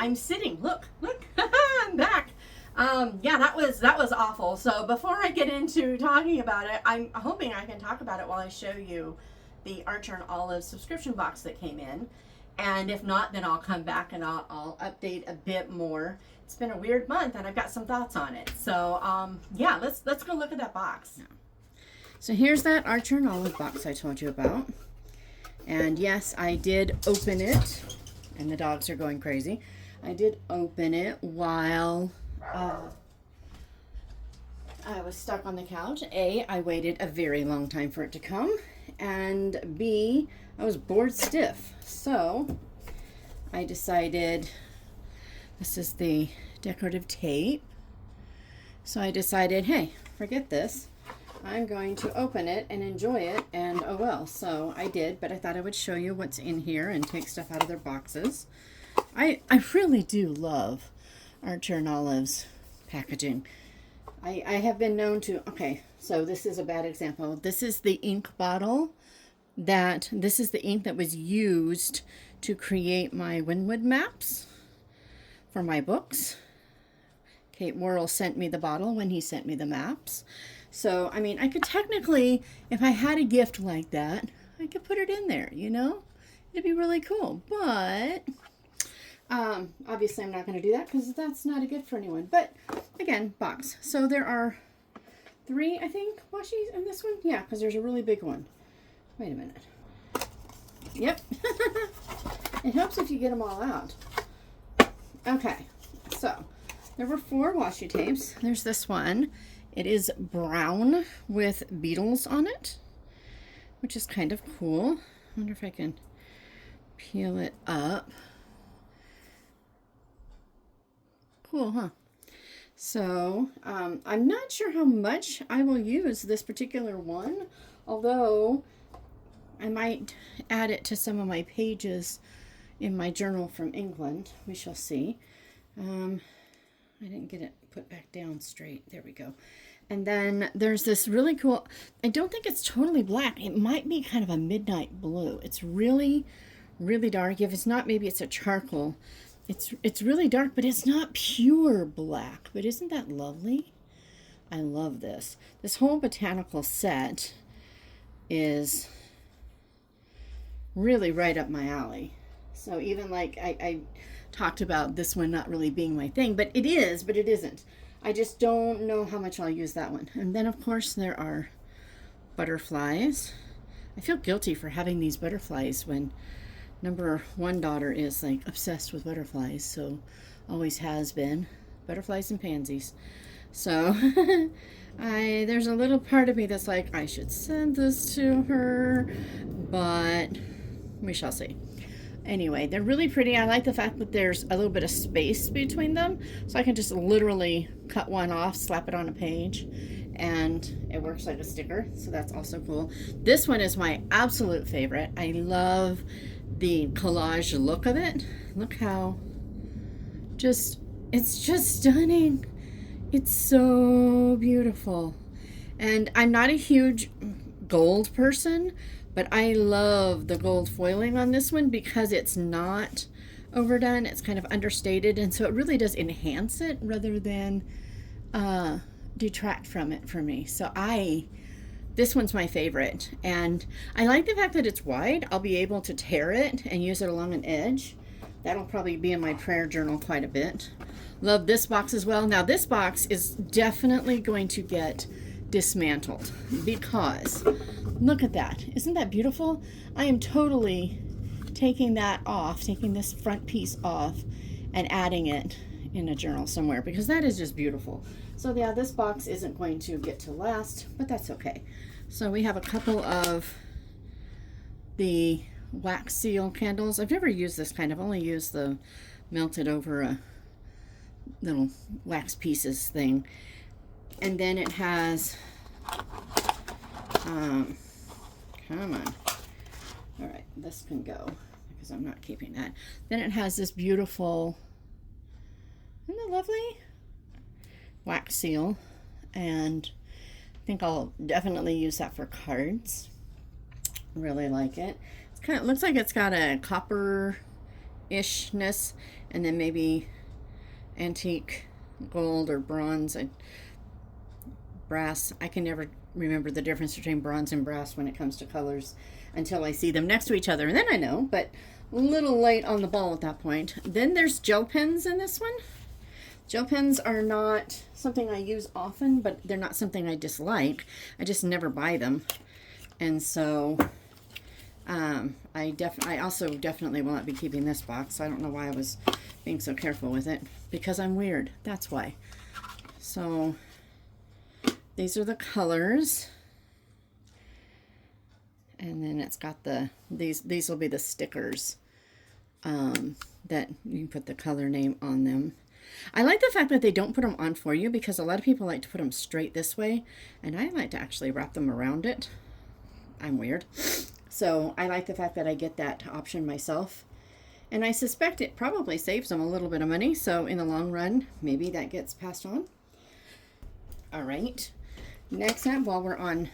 I'm sitting. Look, I'm back. Yeah, that was awful. So before I get into talking about it, I'm hoping I can talk about it while I show you the Archer and Olive subscription box that came in. And if not, then I'll come back and I'll update a bit more. It's been a weird month, and I've got some thoughts on it. So yeah, let's go look at that box. So here's that Archer and Olive box I told you about. And yes, I did open it, and the dogs are going crazy. I did open it while I was stuck on the couch. A, I waited a very long time for it to come, and B, I was bored stiff. So I decided, this is the decorative tape. So I decided, hey, forget this. I'm going to open it and enjoy it, and oh well. So I did, but I thought I would show you what's in here and take stuff out of their boxes. I really do love Archer and Olive's packaging. I have been known to, okay, so this is a bad example. This is the ink bottle this is the ink that was used to create my Wynwood maps for my books. Kate Worrell sent me the bottle when he sent me the maps. So, I mean, I could technically, if I had a gift like that, I could put it in there, you know? It'd be really cool. But, obviously I'm not going to do that because that's not a gift for anyone. But, again, box. So there are 3, I think, washies in this one. Yeah, because there's a really big one. Wait a minute. Yep. It helps if you get them all out. Okay, so there were 4 washi tapes. There's this one. It is brown with beetles on it, which is kind of cool. I wonder if I can peel it up. Cool, huh? So, I'm not sure how much I will use this particular one, although I might add it to some of my pages in my journal from England. We shall see. I didn't get it put back down straight. There we go. And then there's this really cool, I don't think it's totally black. It might be kind of a midnight blue. It's really, really dark. If it's not, maybe it's a charcoal. It's really dark, but it's not pure black. But isn't that lovely? I love this. This whole botanical set is really right up my alley. So even like I talked about this one not really being my thing, but it is, but it isn't. I just don't know how much I'll use that one. And then of course there are butterflies. I feel guilty for having these butterflies when number 1 daughter is like obsessed with butterflies, so always has been. Butterflies and pansies. So there's a little part of me that's like, I should send this to her, but we shall see. Anyway, they're really pretty. I like the fact that there's a little bit of space between them, so I can just literally cut one off, slap it on a page, and it works like a sticker, so that's also cool. This one is my absolute favorite. I love the collage look of it. Look how it's just stunning. It's so beautiful. And I'm not a huge gold person, but I love the gold foiling on this one because it's not overdone. It's kind of understated, and so it really does enhance it rather than detract from it for me. So this one's my favorite, and I like the fact that it's wide. I'll be able to tear it and use it along an edge. That'll probably be in my prayer journal quite a bit. Love this box as well. Now this box is definitely going to get dismantled because look at that. Isn't that beautiful? I am totally taking that off, taking this front piece off and adding it in a journal somewhere because that is just beautiful. So yeah, this box isn't going to get to last, but that's okay. So we have a couple of the wax seal candles. I've never used this kind. I've only used the melted over a little wax pieces thing. And then it has, come on. All right, this can go because I'm not keeping that. Then it has this beautiful, isn't that lovely? Wax seal. And I think I'll definitely use that for cards. Really like it. It's kind of looks like it's got a copper ishness, and then maybe antique gold or bronze and brass. I can never remember the difference between bronze and brass when it comes to colors until I see them next to each other, and then I know, but a little late on the ball at that point. Then there's gel pens in this one. Gel pens are not something I use often, but they're not something I dislike. I just never buy them. And so I also definitely will not be keeping this box. I don't know why I was being so careful with it, because I'm weird. That's why. So these are the colors. And then it's got the, these will be the stickers that you can put the color name on them. I like the fact that they don't put them on for you, because a lot of people like to put them straight this way, and I like to actually wrap them around it. I'm weird. So I like the fact that I get that option myself, and I suspect it probably saves them a little bit of money, so in the long run maybe that gets passed on. All right, next up, while we're on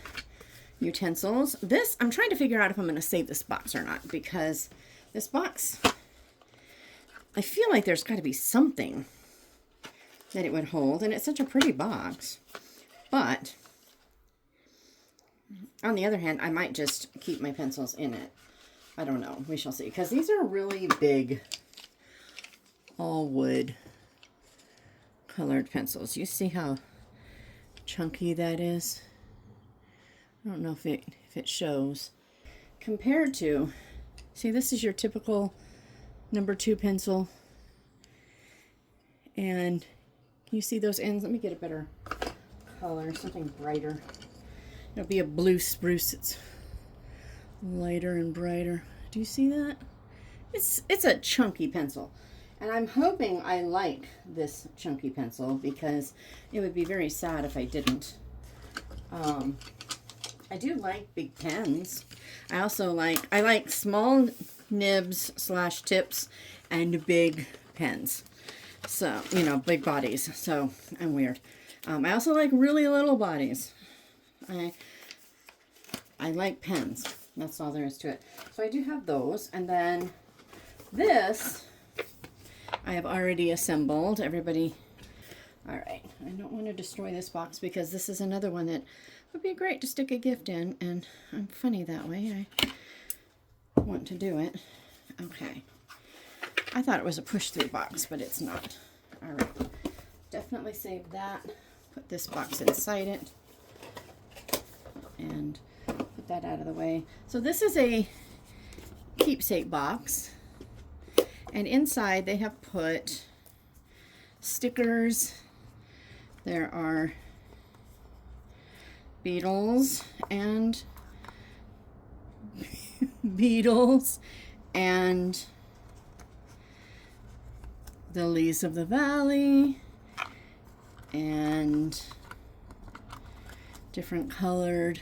utensils, this, I'm trying to figure out if I'm going to save this box or not, because this box, I feel like there's got to be something that it would hold, and it's such a pretty box. But on the other hand, I might just keep my pencils in it. I don't know. We shall see, because these are really big, all wood colored pencils. You see how chunky that is? I don't know if it shows. Compared to, see, this is your typical number 2 pencil, and can you see those ends? Let me get a better color, something brighter. It'll be a blue spruce. It's lighter and brighter. Do you see that? It's a chunky pencil, and I'm hoping I like this chunky pencil, because it would be very sad if I didn't. I do like big pens. I also like small nibs / tips and big pens. So, you know, big bodies. So I'm weird. I also like really little bodies. I like pens. That's all there is to it. So I do have those. And then this I have already assembled. Everybody, all right. I don't want to destroy this box, because this is another one that would be great to stick a gift in, and I'm funny that way. I want to do it. Okay. I thought it was a push-through box, but it's not. All right. Definitely save that. Put this box inside it. And put that out of the way. So this is a keepsake box. And inside they have put stickers. There are beetles and the lilies of the valley, and different colored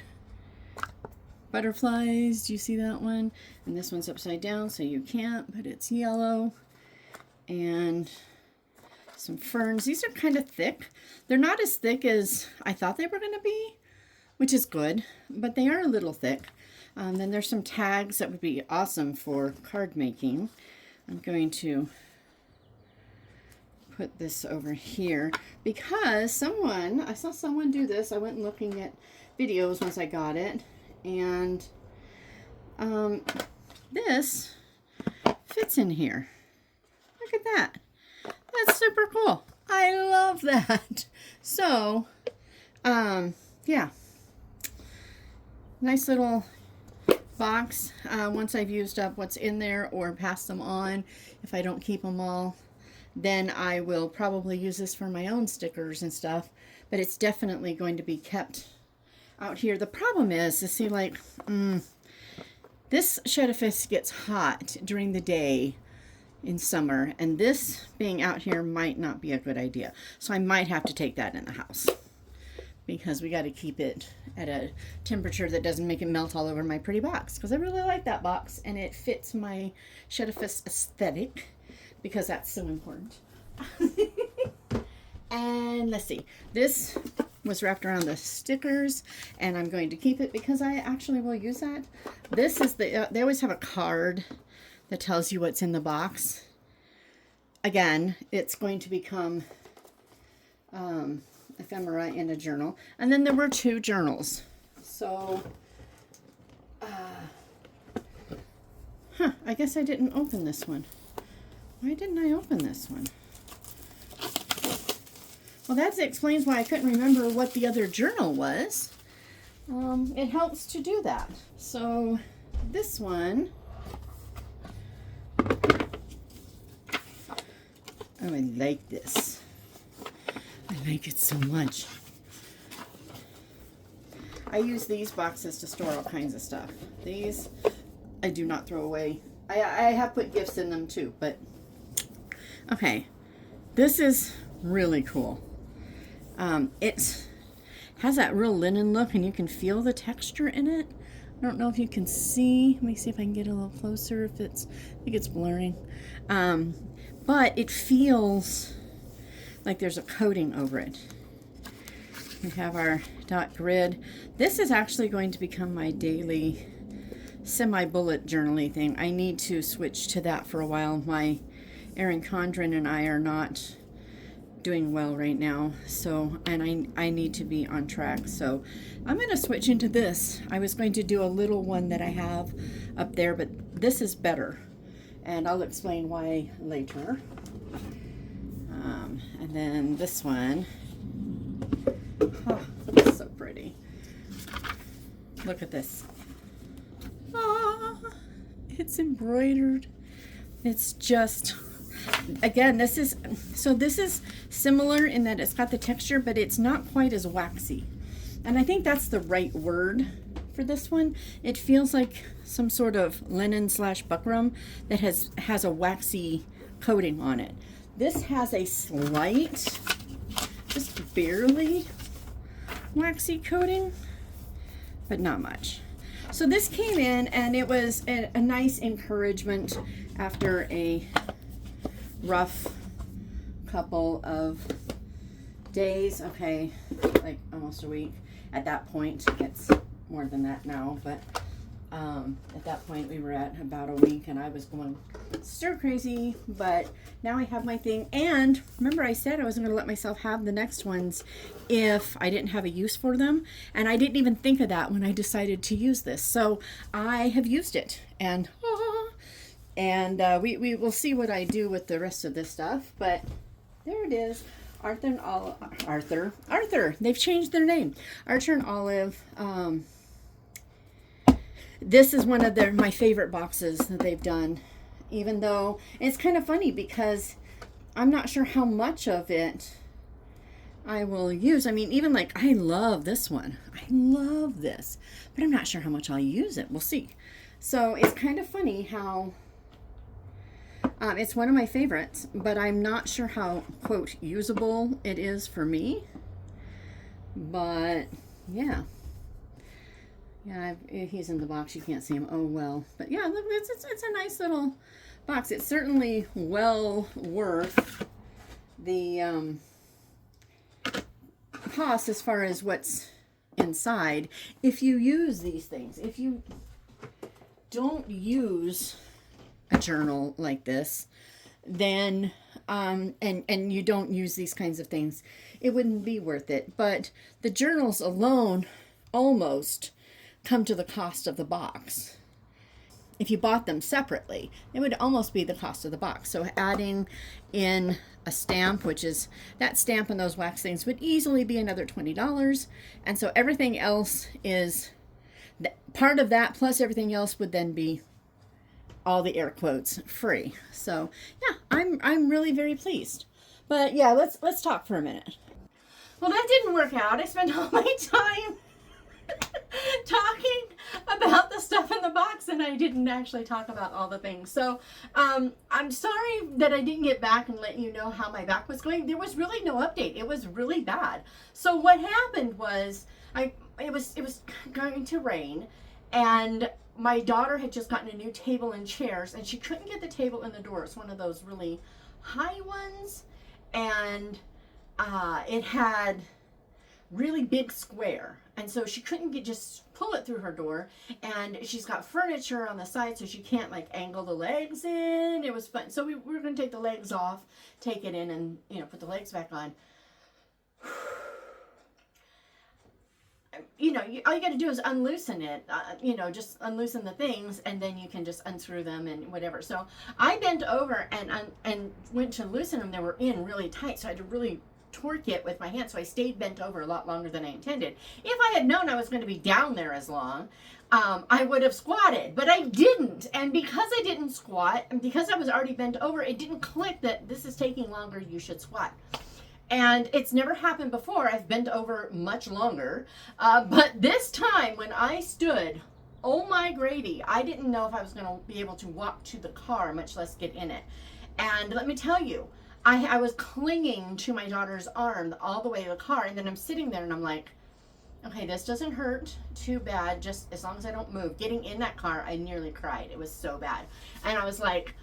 butterflies. Do you see that one? And this one's upside down, so you can't, but it's yellow. And some ferns. These are kind of thick. They're not as thick as I thought they were going to be, which is good, but they are a little thick. Then there's some tags that would be awesome for card making. I'm going to put this over here, because I saw someone do this. I went looking at videos once I got it, and this fits in here. Look at that. That's super cool. I love that. So, yeah. Nice little box. Once I've used up what's in there or passed them on, if I don't keep them all, then I will probably use this for my own stickers and stuff, but it's definitely going to be kept out here. The problem is, see, like, this shellfish gets hot during the day in summer, and this being out here might not be a good idea. So I might have to take that in the house, because we got to keep it at a temperature that doesn't make it melt all over my pretty box, because I really like that box, and it fits my shellfish aesthetic, because that's so important. And let's see, this was wrapped around the stickers, and I'm going to keep it because I actually will use that. This is they always have a card that tells you what's in the box. Again, it's going to become ephemera in a journal. And then there were 2 journals. So, I guess I didn't open this one. Why didn't I open this one? Well, that explains why I couldn't remember what the other journal was. It helps to do that. So, this one, oh, I like this. I like it so much. I use these boxes to store all kinds of stuff. These I do not throw away. I have put gifts in them too, but okay. This is really cool. It has that real linen look, and you can feel the texture in it. I don't know if you can see. Let me see if I can get a little closer. I think it's blurring. But it feels like there's a coating over it. We have our dot grid. This is actually going to become my daily semi-bullet journaling thing. I need to switch to that for a while. My Erin Condren and I are not doing well right now, so, and I need to be on track, so I'm going to switch into this. I was going to do a little one that I have up there, but this is better, and I'll explain why later. And then this one, oh, it's so pretty. Look at this. Ah, it's embroidered. It's just, again, this is similar in that it's got the texture, but it's not quite as waxy. And I think that's the right word for this one. It feels like some sort of linen / buckram that has a waxy coating on it. This has a slight, just barely waxy coating, but not much. So this came in, and it was a nice encouragement after a rough couple of days. Okay, like almost a week at that point. It's more than that now, but at that point we were at about a week, and I was going stir crazy, but now I have my thing. And remember, I said I wasn't going to let myself have the next ones if I didn't have a use for them, and I didn't even think of that when I decided to use this. So I have used it, and we will see what I do with the rest of this stuff. But there it is. Arthur. They've changed their name. Archer and Olive. This is one of my favorite boxes that they've done. Even though it's kind of funny because I'm not sure how much of it I will use. I mean, even like, I love this one. I love this, but I'm not sure how much I'll use it. We'll see. So it's kind of funny how it's one of my favorites, but I'm not sure how, quote, usable it is for me. But yeah. Yeah, he's in the box. You can't see him. Oh, well. But yeah, look, it's a nice little box. It's certainly well worth the cost as far as what's inside. If you use these things, if you don't use a journal like this, then and you don't use these kinds of things, it wouldn't be worth it. But the journals alone almost come to the cost of the box. If you bought them separately, it would almost be the cost of the box. So adding in a stamp, which is that stamp and those wax things, would easily be another $20. And so everything else is part of that, plus everything else would then be, all the air quotes, free. So yeah, I'm really very pleased. But yeah, let's talk for a minute. Well, that didn't work out. I spent all my time talking about the stuff in the box, and I didn't actually talk about all the things. So I'm sorry that I didn't get back and let you know how my back was going. There was really no update. It was really bad. So what happened was it was going to rain, and my daughter had just gotten a new table and chairs, and she couldn't get the table in the door. It's one of those really high ones, and it had really big square, and so she couldn't just pull it through her door, and she's got furniture on the side, so she can't like angle the legs in. It was fun. So we were going to take the legs off, take it in, and, you know, put the legs back on. You know, all you got to do is unloosen it, you know, just unloosen the things, and then you can just unscrew them and whatever. So I bent over and went to loosen them. They were in really tight, so I had to really torque it with my hand. So I stayed bent over a lot longer than I intended. If I had known I was going to be down there as long, I would have squatted, but I didn't. And because I didn't squat, and because I was already bent over, it didn't click that this is taking longer, you should squat. And it's never happened before. I've bent over much longer. But this time when I stood, oh my gravy, I didn't know if I was going to be able to walk to the car, much less get in it. And let me tell you, I was clinging to my daughter's arm all the way to the car. And then I'm sitting there and I'm like, okay, this doesn't hurt too bad, just as long as I don't move. Getting in that car, I nearly cried. It was so bad. And I was like,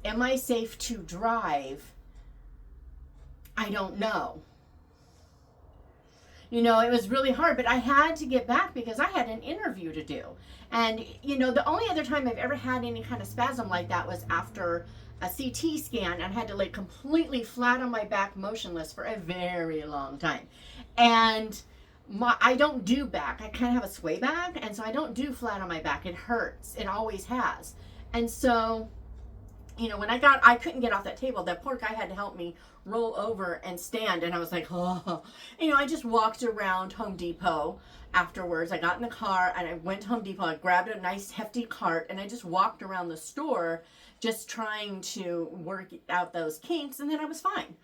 am I safe to drive? I don't know. You know, it was really hard, but I had to get back because I had an interview to do. And, you know, the only other time I've ever had any kind of spasm like that was after a CT scan, and I had to lay completely flat on my back, motionless for a very long time. And I don't do back. I kind of have a sway back, and so I don't do flat on my back. It hurts. It always has. And so, you know, when I couldn't get off that table, that poor guy had to help me roll over and stand. And I was like, oh, you know, I just walked around Home Depot afterwards. I got in the car and I went to Home Depot. I grabbed a nice hefty cart and I just walked around the store just trying to work out those kinks. And then I was fine.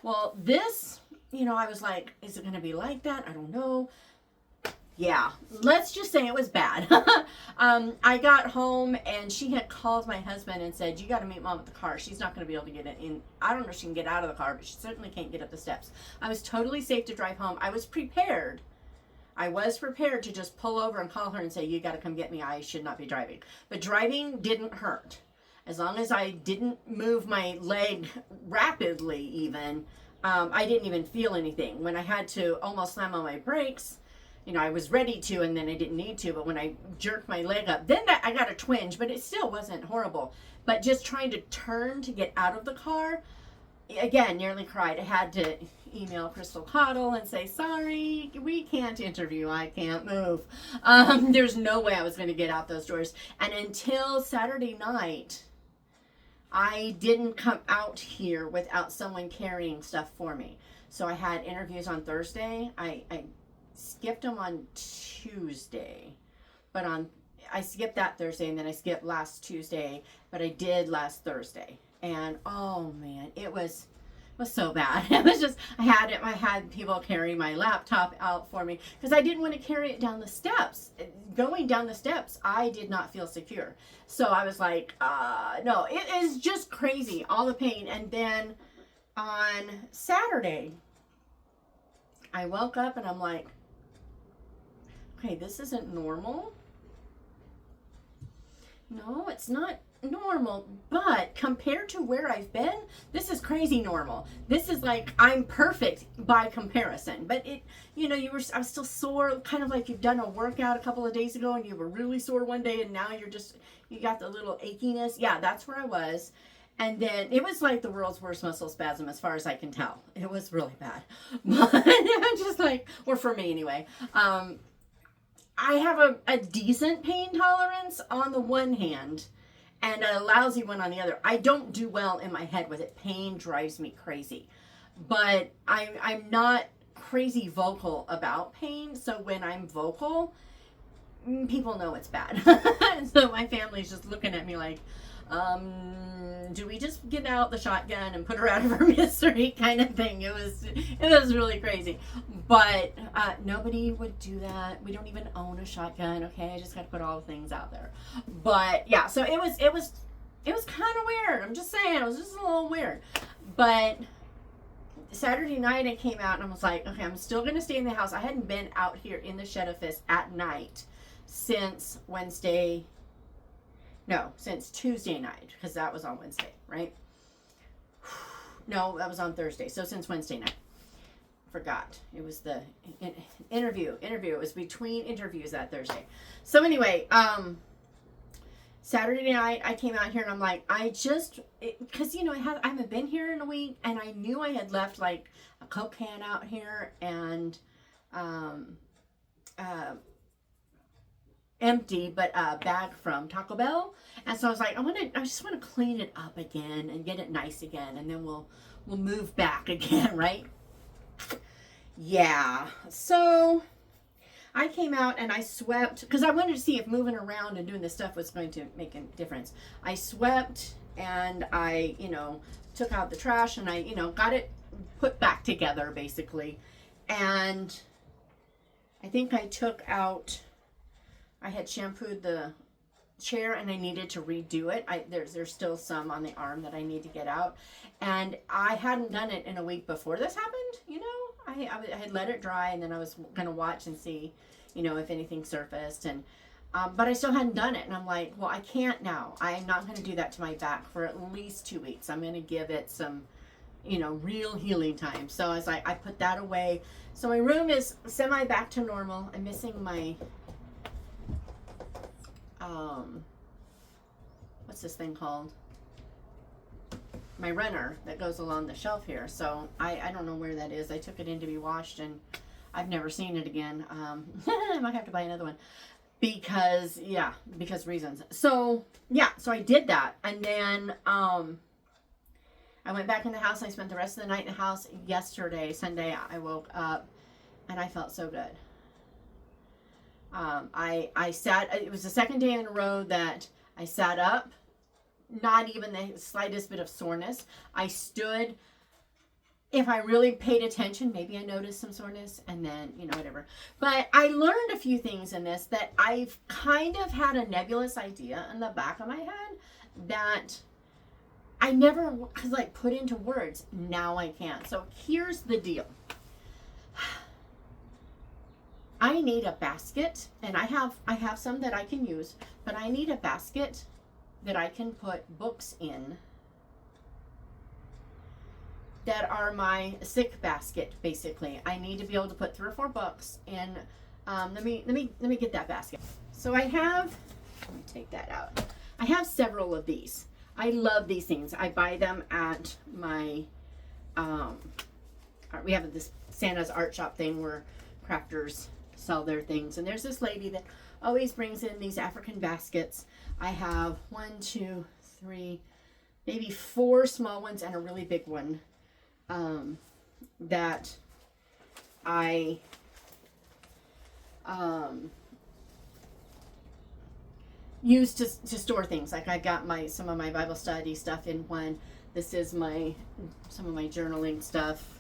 Well, this, you know, I was like, is it going to be like that? I don't know. Yeah, let's just say it was bad. I got home and she had called my husband and said, you got to meet Mom at the car. She's not going to be able to get in. I don't know if she can get out of the car, but she certainly can't get up the steps. I was totally safe to drive home. I was prepared. I was prepared to just pull over and call her and say, you got to come get me. I should not be driving. But driving didn't hurt. As long as I didn't move my leg rapidly even, I didn't even feel anything. When I had to almost slam on my brakes, you know, I was ready to, and then I didn't need to. But when I jerked my leg up, then I got a twinge, but it still wasn't horrible. But just trying to turn to get out of the car, again, nearly cried. I had to email Crystal Cottle and say, sorry, we can't interview. I can't move. There's no way I was going to get out those doors. And until Saturday night, I didn't come out here without someone carrying stuff for me. So I had interviews on Thursday. I skipped them on Tuesday, but I skipped that Thursday, and then I skipped last Tuesday, but I did last Thursday. And oh man, it was so bad. It was just, I had people carry my laptop out for me because I didn't want to carry it down the steps. Going down the steps, I did not feel secure. So I was like, no, it is just crazy, all the pain. And then on Saturday, I woke up and I'm like, okay, this isn't normal. No, it's not normal, but compared to where I've been, this is crazy normal. This is like, I'm perfect by comparison. But it, you know, I was still sore, kind of like you've done a workout a couple of days ago and you were really sore one day and now you got the little achiness. Yeah, that's where I was. And then it was like the world's worst muscle spasm as far as I can tell. It was really bad. But I'm just like, or for me anyway. I have a decent pain tolerance on the one hand and a lousy one on the other. I don't do well in my head with it. Pain drives me crazy. But I'm not crazy vocal about pain. So when I'm vocal, people know it's bad. So my family's just looking at me like, do we just get out the shotgun and put her out of her misery kind of thing? It was really crazy. But nobody would do that. We don't even own a shotgun, okay? I just got to put all the things out there. But yeah, so it was kind of weird. I'm just saying, it was just a little weird. But Saturday night I came out and I was like, okay, I'm still going to stay in the house. I hadn't been out here in the shed office at night since since Tuesday night, because that was on Wednesday, right? No, that was on Thursday. So since Wednesday night. forgot. It was the interview. It was between interviews that Thursday. So anyway, Saturday night I came out here and I'm like, because you know I haven't been here in a week, and I knew I had left like a Coke can out here and empty, but a bag from Taco Bell, and so I was like, I just want to clean it up again and get it nice again, and then we'll move back again, right? Yeah. So I came out and I swept because I wanted to see if moving around and doing this stuff was going to make a difference. I swept and I, took out the trash and I, got it put back together basically. And I think I had shampooed the chair and I needed to redo it. There's still some on the arm that I need to get out. And I hadn't done it in a week before this happened, I had let it dry, and then I was going to watch and see, if anything surfaced. And but I still hadn't done it. And I'm like, well, I can't now. I'm not going to do that to my back for at least 2 weeks. I'm going to give it some, real healing time. So I was like, I put that away. So my room is semi back to normal. I'm missing my, what's this thing called? My runner that goes along the shelf here. So I don't know where that is. I took it in to be washed and I've never seen it again. I might have to buy another one because reasons. So so I did that. And then I went back in the house. I spent the rest of the night in the house. Yesterday, Sunday, I woke up and I felt so good. I sat, it was the second day in a row that I sat up. Not even the slightest bit of soreness. I stood. If I really paid attention, maybe I noticed some soreness, and then, whatever. But I learned a few things in this that I've kind of had a nebulous idea in the back of my head that I never put into words. Now I can. So here's the deal. I need a basket, and I have some that I can use, but I need a basket that I can put books in that are my sick basket. Basically, I need to be able to put 3 or 4 books in. Let me get that basket. So let me take that out. I have several of these. I love these things. I buy them at my we have this Santa's art shop thing where crafters sell their things, and there's this lady that always brings in these African baskets. I have 1, 2, 3, maybe 4 small ones and a really big one that I use to store things. Like I got some of my Bible study stuff in one. This is some of my journaling stuff.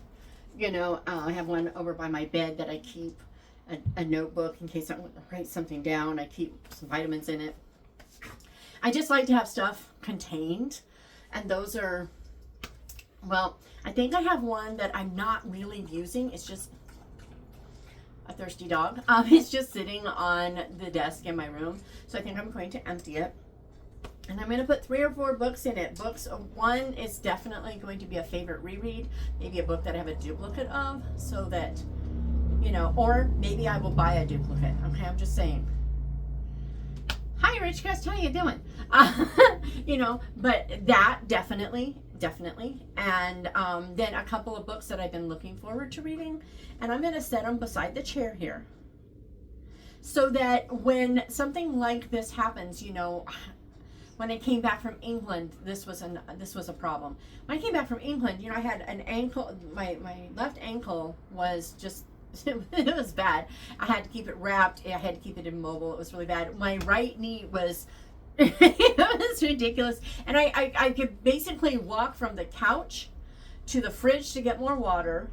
I have one over by my bed that I keep a notebook in case I want to write something down. I keep some vitamins in it. I just like to have stuff contained, and those are, I think I have one that I'm not really using. It's just a thirsty dog. It's just sitting on the desk in my room, so I think I'm going to empty it, and I'm going to put 3 or 4 books in it. One is definitely going to be a favorite reread, maybe a book that I have a duplicate of, so that, or maybe I will buy a duplicate. Okay, I'm just saying. Hi, Rich Crest, how you doing? But that definitely. And then a couple of books that I've been looking forward to reading, and I'm going to set them beside the chair here, so that when something like this happens, when I came back from England, this was a problem. When I came back from England, I had an ankle. My left ankle was just. It was bad. I had to keep it wrapped. I had to keep it immobile. It was really bad. My right knee was, it was ridiculous. And I could basically walk from the couch to the fridge to get more water,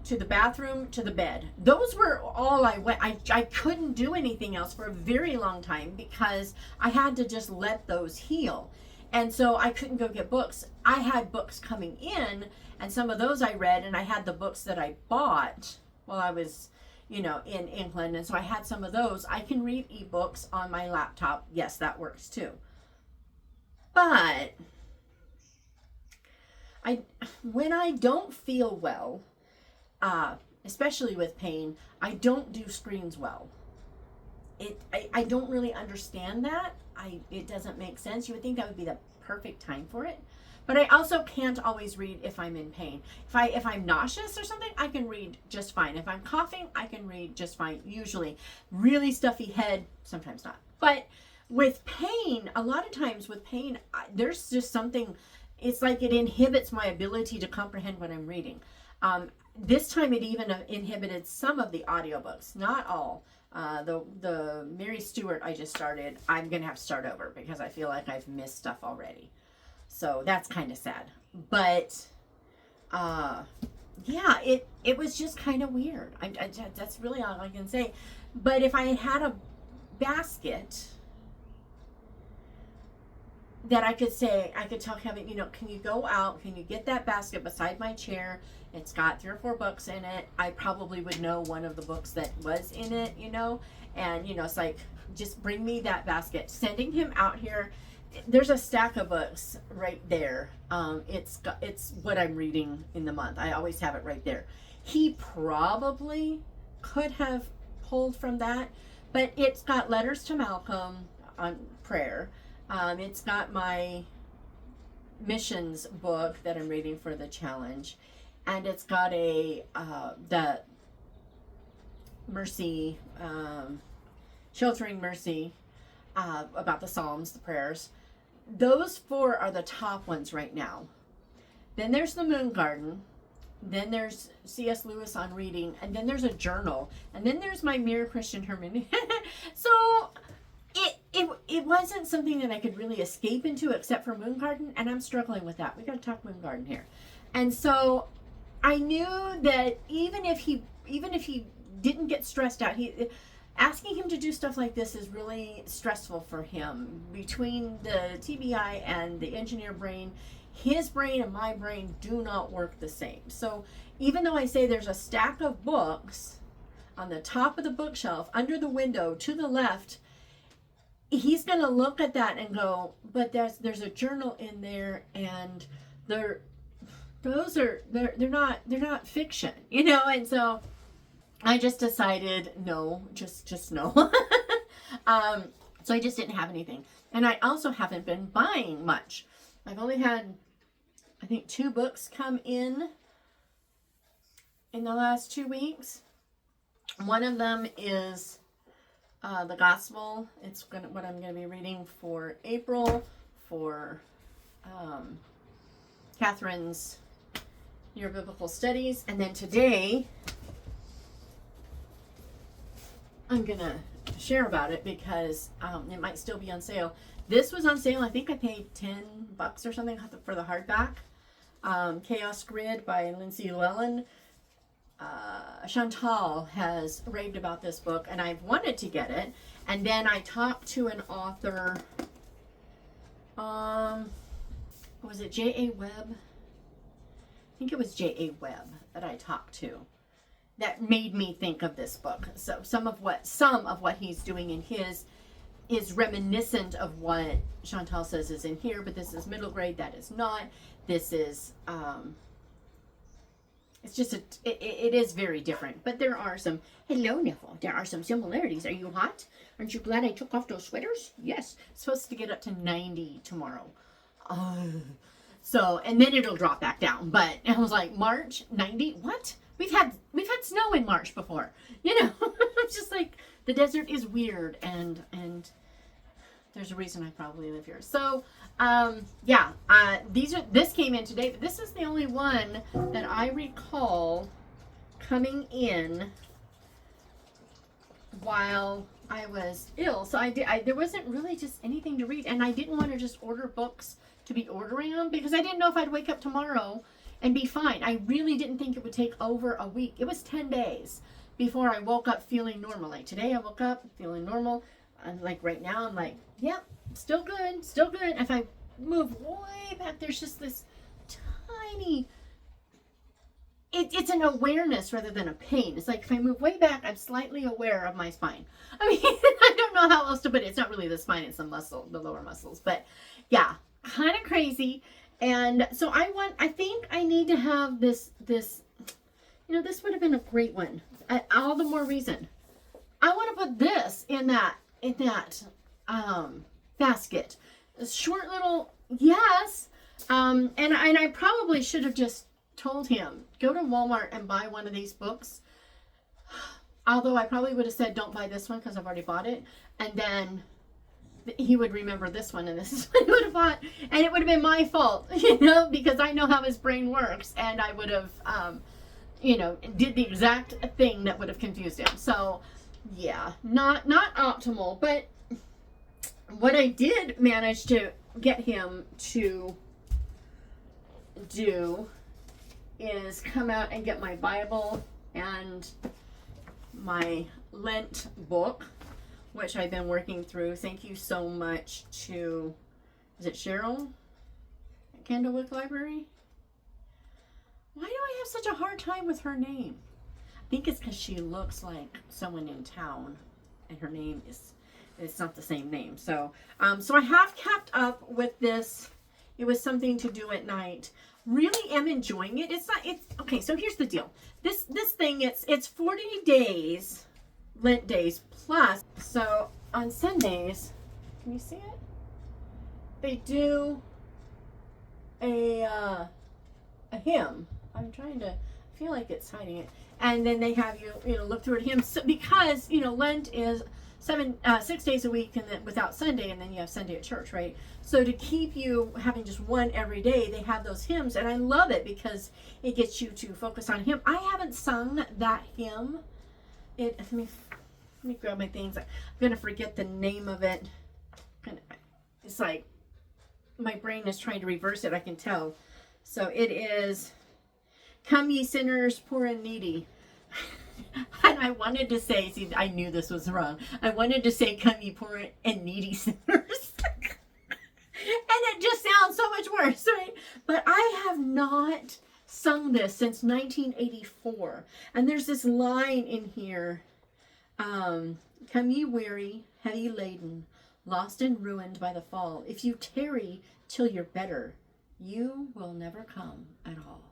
to the bathroom, to the bed. Those were all I went. I couldn't do anything else for a very long time because I had to just let those heal. And so I couldn't go get books. I had books coming in, and some of those I read, and I had the books that I bought while I was, in England, and so I had some of those. I can read ebooks on my laptop. Yes, that works too. But when I don't feel well, especially with pain, I don't do screens well. I don't really understand that. It doesn't make sense. You would think that would be the perfect time for it. But I also can't always read if I'm in pain. If I'm nauseous or something, I can read just fine. If I'm coughing, I can read just fine. Usually, really stuffy head, sometimes not. But with pain, a lot of times with pain, there's just something. It's like it inhibits my ability to comprehend what I'm reading. This time, it even inhibited some of the audiobooks, not all. The Mary Stewart I just started, I'm gonna have to start over because I feel like I've missed stuff already. So that's kind of sad. But yeah, it was just kind of weird. That's really all I can say. But if I had a basket that I could tell Kevin, can you go out? Can you get that basket beside my chair? It's got 3 or 4 books in it. I probably would know one of the books that was in it, and it's like, just bring me that basket. Sending him out here. There's a stack of books right there. It's what I'm reading in the month. I always have it right there. He probably could have pulled from that, but it's got Letters to Malcolm on prayer. It's got my missions book that I'm reading for the challenge, and it's got the mercy, sheltering mercy, about the Psalms, the prayers. Those 4 are the top ones right now. Then there's the Moongarden. Then there's C.S. Lewis on reading, and then there's a journal, and then there's my Mere Christian Hermeneutic. So it wasn't something that I could really escape into except for Moongarden, and I'm struggling with that. We got to talk Moongarden here. And so I knew that even if he didn't get stressed out, asking him to do stuff like this is really stressful for him. Between the TBI and the engineer brain, his brain and my brain do not work the same. So even though I say there's a stack of books on the top of the bookshelf under the window to the left, he's going to look at that and go, but there's a journal in there, and they're not fiction, and so I just decided no, just no. So I just didn't have anything. And I also haven't been buying much. I've only had, I think, 2 books come in the last 2 weeks. One of them is the Gospel. It's what I'm going to be reading for April for Catherine's Year of Biblical Studies. And then today, I'm going to share about it because it might still be on sale. This was on sale. I think I paid $10 or something for the hardback. Chaos Grid by Lyndsey Lewellen. Chantal has raved about this book, and I've wanted to get it. And then I talked to an author, was it J.A. Webb? I think it was J.A. Webb that I talked to. That made me think of this book. So some of what he's doing in his is reminiscent of what Chantal says is in here, but this is middle grade. That is not. This is it's just it is very different. But there are some, hello Neville, there are some similarities. Are you hot? Aren't you glad I took off those sweaters? Yes. It's supposed to get up to 90 tomorrow. So, and then it'll drop back down. But I was like, March 90? What? We've had snow in March before. It's just like the desert is weird, and there's a reason I probably live here. So, this came in today, but this is the only one that I recall coming in while I was ill. So there wasn't really just anything to read, and I didn't want to just order books to be ordering them because I didn't know if I'd wake up tomorrow and be fine. I really didn't think it would take over a week. It was 10 days before I woke up feeling normal. Like today I woke up feeling normal. And like right now I'm like, yep, still good, still good. If I move way back, there's just this tiny, it's an awareness rather than a pain. It's like if I move way back, I'm slightly aware of my spine. I mean, I don't know how else to put it. It's not really the spine, it's the muscle, the lower muscles. But yeah, kind of crazy. And so I think I need to have this You know, this would have been a great one. All the more reason. I want to put this in that basket. A short little, yes. And I probably should have just told him, go to Walmart and buy one of these books. Although I probably would have said, don't buy this one because I've already bought it. And then he would remember this one, and this is what he would have bought. And it would have been my fault, you know, because I know how his brain works. And I would have, you know, did the exact thing that would have confused him. So, yeah, not optimal. But what I did manage to get him to do is come out and get my Bible and my Lent book, which I've been working through. Thank you so much to, is it Cheryl at Candlewick Library? Why do I have such a hard time with her name? I think it's because she looks like someone in town, and her name is, it's not the same name. So, so I have kept up with this. It was something to do at night. Really am enjoying it. It's okay. So here's the deal. This thing, it's 40 days, Lent days plus. So on Sundays, can you see it? They do a hymn. I'm trying to, I feel like it's hiding it. And then they have you know, look through a hymn. So, because, you know, Lent is 6 days a week, and then without Sunday, and then you have Sunday at church, right? So to keep you having just one every day, they have those hymns, and I love it because it gets you to focus on Him. I haven't sung that hymn. Let me grab my things. I'm gonna forget the name of it. It's like my brain is trying to reverse it. I can tell. So it is, "Come ye sinners, poor and needy." And I wanted to say, see, I knew this was wrong. I wanted to say, "Come ye poor and needy sinners." And it just sounds so much worse, right? But I have not sung this since 1984. And there's this line in here. Come ye weary, heavy laden, lost and ruined by the fall. If you tarry till you're better, you will never come at all.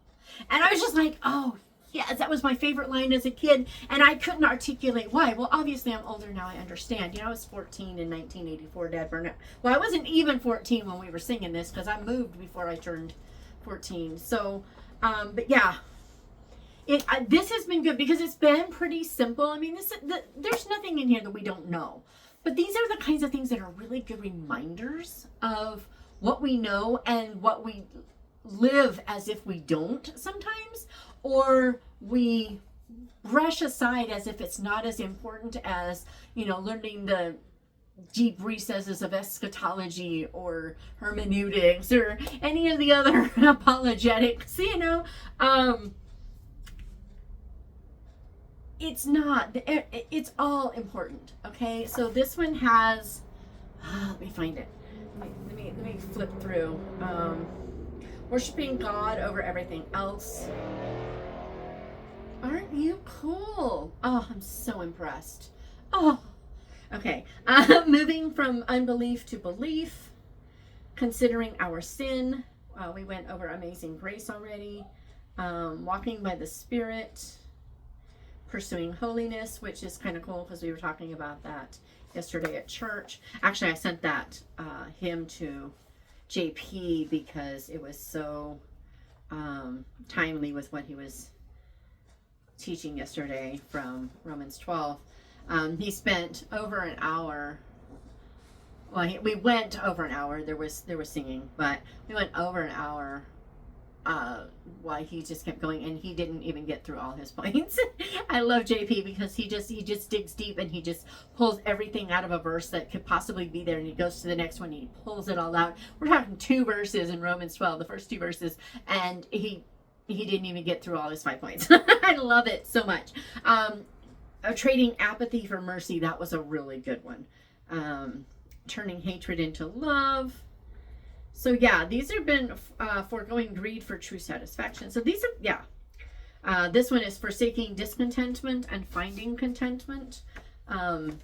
And I was just like, oh, yes, that was my favorite line as a kid, and I couldn't articulate why. Well, obviously, I'm older now. I understand. You know, I was 14 in 1984. Dad burned out. Well, I wasn't even 14 when we were singing this because I moved before I turned 14. So, but yeah, this has been good because it's been pretty simple. I mean, there's nothing in here that we don't know, but these are the kinds of things that are really good reminders of what we know and what we live as if we don't sometimes, or we brush aside as if it's not as important as, you know, learning the deep recesses of eschatology or hermeneutics or any of the other apologetics, you know. It's not, it's all important, okay? So this one has, let me find it. Let me flip through. Worshiping God over everything else. Aren't you cool? Oh, I'm so impressed. Oh, okay. Moving from unbelief to belief. Considering our sin. We went over Amazing Grace already. Walking by the Spirit. Pursuing holiness, which is kind of cool because we were talking about that yesterday at church. Actually, I sent that hymn to JP because it was so timely with what he was teaching yesterday from Romans 12. He spent over an hour. Well, we went over an hour. There was singing, but we went over an hour while he just kept going, and he didn't even get through all his points. I love JP because he just digs deep, and he just pulls everything out of a verse that could possibly be there, and he goes to the next one and he pulls it all out. We're talking 2 verses in Romans 12, the first 2 verses, and he didn't even get through all his 5 points. I love it so much. Trading apathy for mercy, that was a really good one. Turning hatred into love. So yeah, these have been foregoing greed for true satisfaction. So these are, yeah. This one is forsaking discontentment and finding contentment. I'm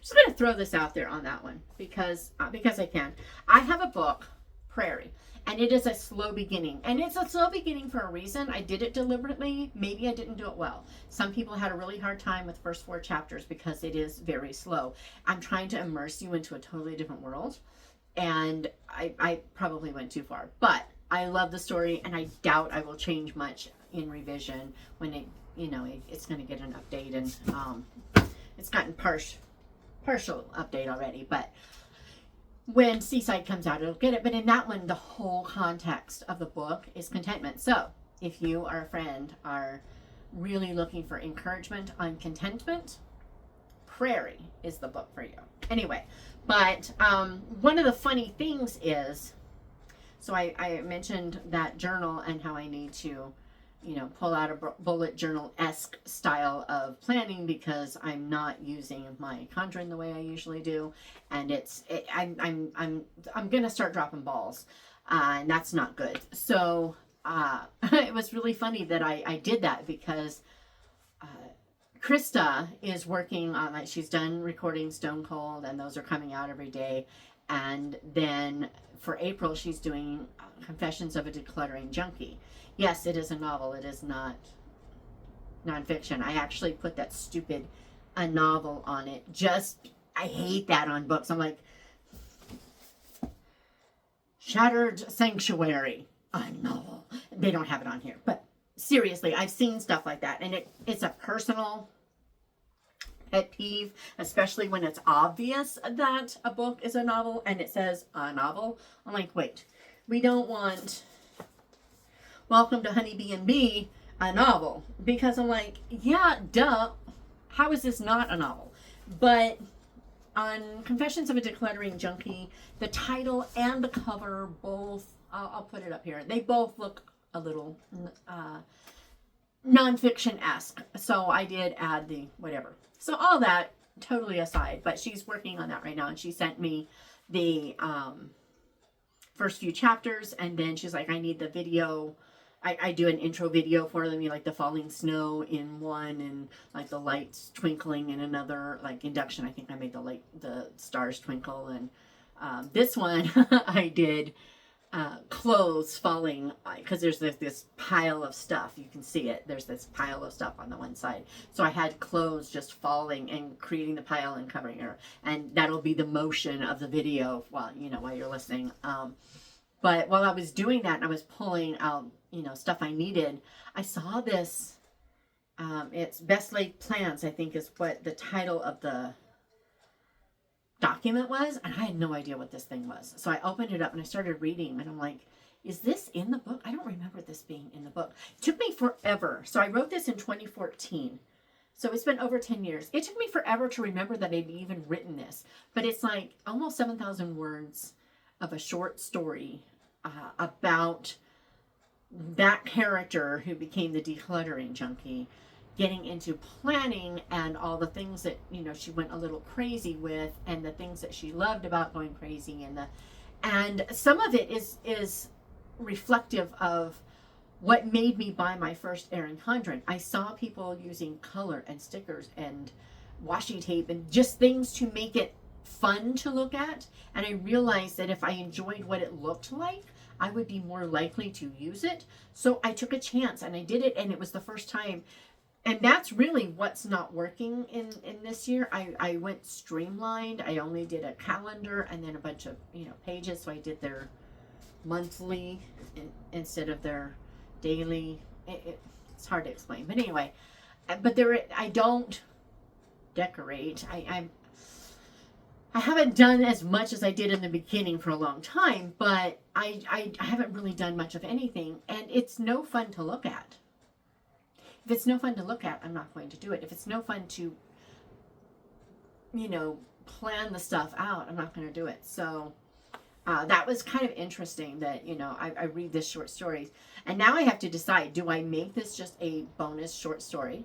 just going to throw this out there on that one because I can. I have a book, Prairie. And it is a slow beginning. And it's a slow beginning for a reason. I did it deliberately. Maybe I didn't do it well. Some people had a really hard time with the first 4 chapters because it is very slow. I'm trying to immerse you into a totally different world. And I probably went too far. But I love the story, and I doubt I will change much in revision when it, it's going to get an update. And it's gotten partial update already. But when Seaside comes out, it'll get it. But in that one, the whole context of the book is contentment. So if you or a friend are really looking for encouragement on contentment, Prairie is the book for you. Anyway, but one of the funny things is, so I mentioned that journal and how I need to, pull out a bullet journal-esque style of planning because I'm not using my conjuring the way I usually do, and I'm gonna start dropping balls, and that's not good. So it was really funny that I did that because Krista is working on, like, she's done recording Stone Cold, and those are coming out every day, and then for April she's doing Confessions of a Decluttering Junkie. Yes, it is a novel. It is not nonfiction. I actually put that stupid a novel on it. I hate that on books. I'm like, Shattered Sanctuary, a novel. They don't have it on here. But seriously, I've seen stuff like that. And it's a personal pet peeve, especially when it's obvious that a book is a novel and it says a novel. I'm like, wait, we don't want Welcome to Honeybee and Bee, a novel. Because I'm like, yeah, duh. How is this not a novel? But on Confessions of a Decluttering Junkie, the title and the cover both, I'll put it up here, they both look a little nonfiction-esque. So I did add the whatever. So all that totally aside, but she's working on that right now, and she sent me the first few chapters, and then she's like, I need the video. I do an intro video for them, like the falling snow in one, and like the lights twinkling in another, like induction. I think I made the stars twinkle, and this one I did clothes falling, because there's this pile of stuff. You can see it. There's this pile of stuff on the one side. So I had clothes just falling and creating the pile and covering her, and that'll be the motion of the video while you're listening. But while I was doing that and I was pulling out, stuff I needed, I saw this, it's Best Laid Plans, I think is what the title of the document was. And I had no idea what this thing was. So I opened it up and I started reading, and I'm like, is this in the book? I don't remember this being in the book. It took me forever. So I wrote this in 2014. So it's been over 10 years. It took me forever to remember that I'd even written this. But it's like almost 7,000 words of a short story about that character who became the decluttering junkie, getting into planning and all the things that she went a little crazy with, and the things that she loved about going crazy, and some of it is reflective of what made me buy my first Erin Condren. I saw people using color and stickers and washi tape and just things to make it fun to look at, and I realized that if I enjoyed what it looked like, I would be more likely to use it. So I took a chance and I did it, and it was the first time. And that's really what's not working in this year. I went streamlined. I only did a calendar and then a bunch of pages. So I did their monthly instead of their daily. It's hard to explain, but anyway. But I don't decorate. I haven't done as much as I did in the beginning for a long time, but I haven't really done much of anything, and it's no fun to look at. If it's no fun to look at, I'm not going to do it. If it's no fun to, plan the stuff out, I'm not going to do it. So that was kind of interesting that, I read this short story, and now I have to decide, do I make this just a bonus short story,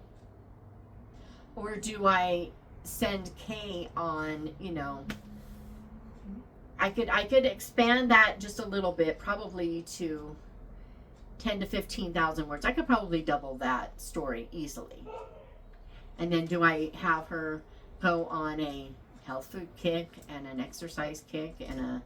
or do I send Kay on, I could expand that just a little bit, probably to 10 to 15,000 words. I could probably double that story easily. And then do I have her go on a health food kick and an exercise kick and a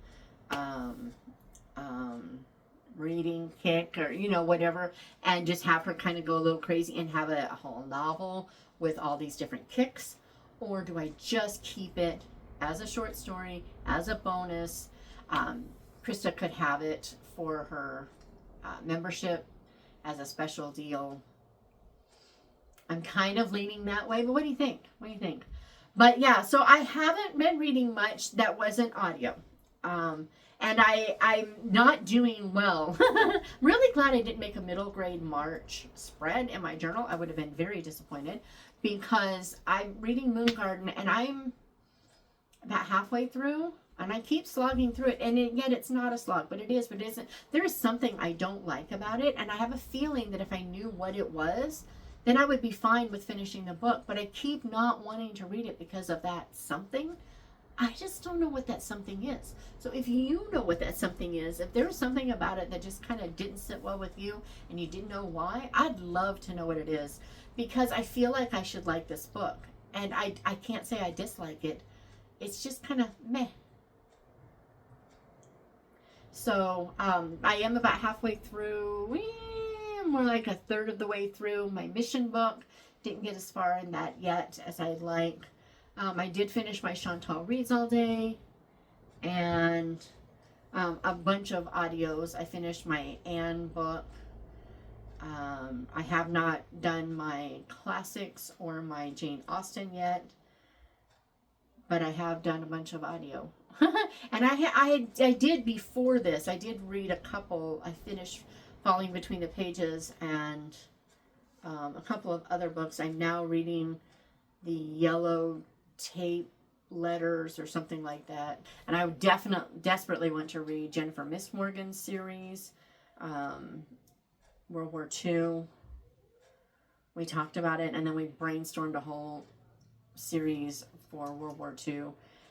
reading kick or, you know, whatever, and just have her kind of go a little crazy and have a whole novel with all these different kicks? Or do I just keep it as a short story, as a bonus? Krista could have it for her membership as a special deal. I'm kind of leaning that way, but what do you think? What do you think? But yeah, so I haven't been reading much that wasn't audio. And I'm not doing well. Really glad I didn't make a middle grade March spread in my journal. I would have been very disappointed because I'm reading Moongarden and I'm about halfway through and I keep slogging through it. And yet it's not a slog, but it is, but it isn't. There is something I don't like about it. And I have a feeling that if I knew what it was, then I would be fine with finishing the book. But I keep not wanting to read it because of that something. I just don't know what that something is. So if you know what that something is, if there's something about it that just kind of didn't sit well with you and you didn't know why, I'd love to know what it is, because I feel like I should like this book. And I can't say I dislike it. It's just kind of meh. So I am about halfway through, more like a third of the way through my mission book. Didn't get as far in that yet as I'd like. I did finish my Chantal Reads All Day and a bunch of audios. I finished my Anne book. I have not done my classics or my Jane Austen yet, but I have done a bunch of audio. And I did before this. I did read a couple. I finished Falling Between the Pages and a couple of other books. I'm now reading the Yellow Tape Letters or something like that. And I would desperately want to read Jennifer Mistmorgan's series, World War II. We talked about it, and then we brainstormed a whole series for World War II.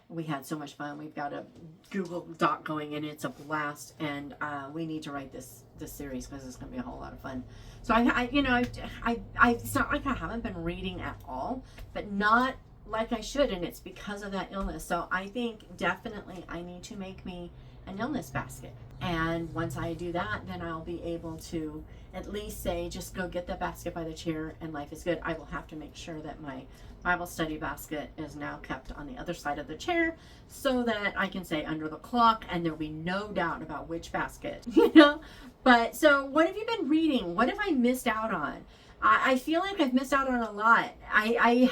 We had so much fun. We've got a Google Doc going, and it's a blast. And we need to write this series because it's going to be a whole lot of fun. So it's not like I haven't been reading at all, but not like I should, and it's because of that illness. So I think definitely I need to make me an illness basket. And once I do that, then I'll be able to at least say, just go get the basket by the chair and life is good. I will have to make sure that my Bible study basket is now kept on the other side of the chair so that I can say under the clock and there'll be no doubt about which basket, you know? But so what have you been reading? What have I missed out on? I feel like I've missed out on a lot. I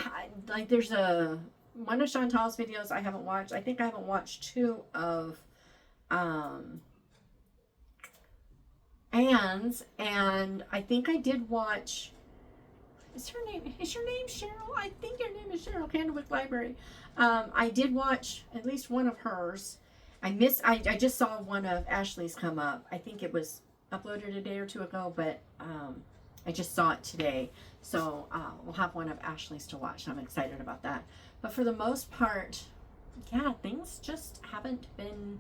like there's one of Chantal's videos I haven't watched. I think I haven't watched two of Anne's, and I think I did watch. Is your name Cheryl? I think your name is Cheryl, Candlewick Library. I did watch at least one of hers. I just saw one of Ashley's come up. I think it was uploaded a day or two ago, but I just saw it today. So we'll have one of Ashley's to watch. I'm excited about that. But for the most part, yeah, things just haven't been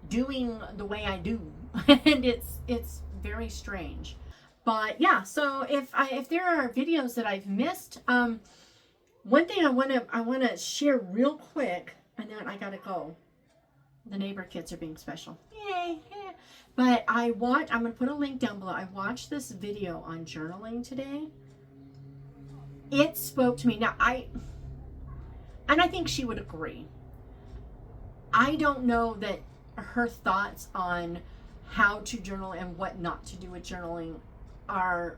doing the way I do. And it's very strange. But yeah, so if there are videos that I've missed, one thing I want to share real quick, and then I gotta go. The neighbor kids are being special. Yay! But I'm gonna put a link down below. I watched this video on journaling today. It spoke to me. Now I think she would agree. I don't know that her thoughts on how to journal and what not to do with journaling are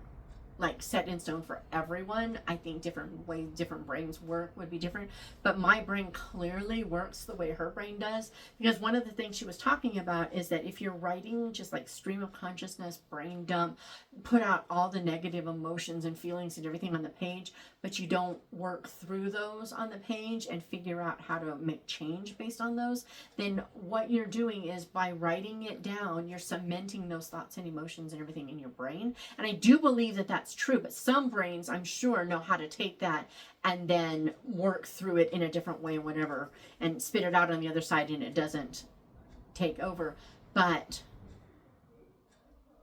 like set in stone for everyone. I think different ways different brains work would be different, but my brain clearly works the way her brain does, because one of the things she was talking about is that if you're writing just like stream of consciousness, brain dump, put out all the negative emotions and feelings and everything on the page, but you don't work through those on the page and figure out how to make change based on those, then what you're doing is by writing it down, you're cementing those thoughts and emotions and everything in your brain. And I do believe that that's true, but some brains, I'm sure, know how to take that and then work through it in a different way, whatever, and spit it out on the other side and it doesn't take over. But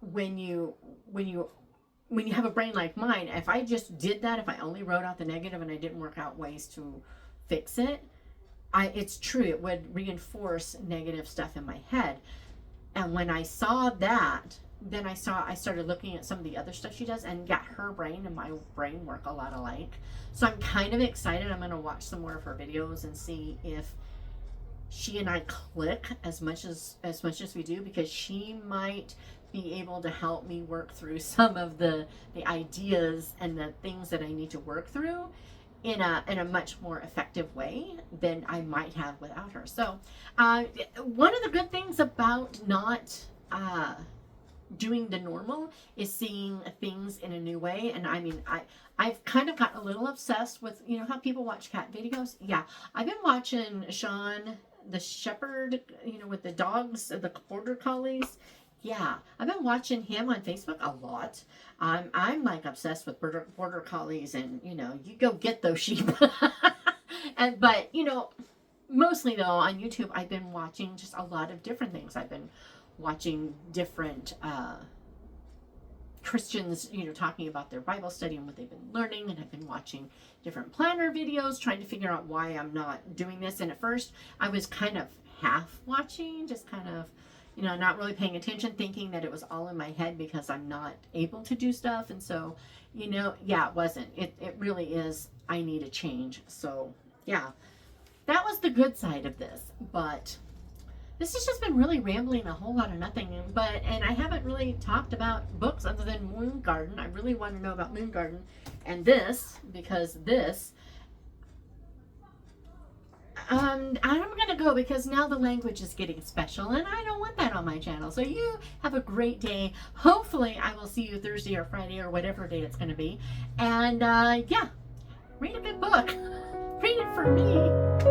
when you have a brain like mine, if I just did that, if I only wrote out the negative and I didn't work out ways to fix it, it's true, it would reinforce negative stuff in my head. And when I saw that, then I started looking at some of the other stuff she does, and yeah, her brain and my brain work a lot alike. So I'm kind of excited. I'm going to watch some more of her videos and see if she and I click as much as we do, because she might be able to help me work through some of the ideas and the things that I need to work through in a much more effective way than I might have without her. So one of the good things about not doing the normal is seeing things in a new way. And I mean, I've kind of gotten a little obsessed with, you know, how people watch cat videos. Yeah, I've been watching Sean the Shepherd, you know, with the dogs, the border collies. Yeah, I've been watching him on Facebook a lot. I'm like obsessed with border collies, and you know, you go get those sheep. But you know, mostly though on YouTube, I've been watching just a lot of different things. I've been watching different Christians, you know, talking about their Bible study and what they've been learning, and I've been watching different planner videos, trying to figure out why I'm not doing this. And at first, I was kind of half watching, just kind of, you know, not really paying attention, thinking that it was all in my head because I'm not able to do stuff. And so, you know, yeah, it wasn't. It really is, I need a change. So, yeah, that was the good side of this. But this has just been really rambling a whole lot of nothing. And I haven't really talked about books other than Moongarden. I really want to know about Moongarden and this, because this, I'm going to go because now the language is getting special and I don't want that on my channel. So you have a great day. Hopefully I will see you Thursday or Friday or whatever day it's going to be. And yeah, read a good book. Read it for me.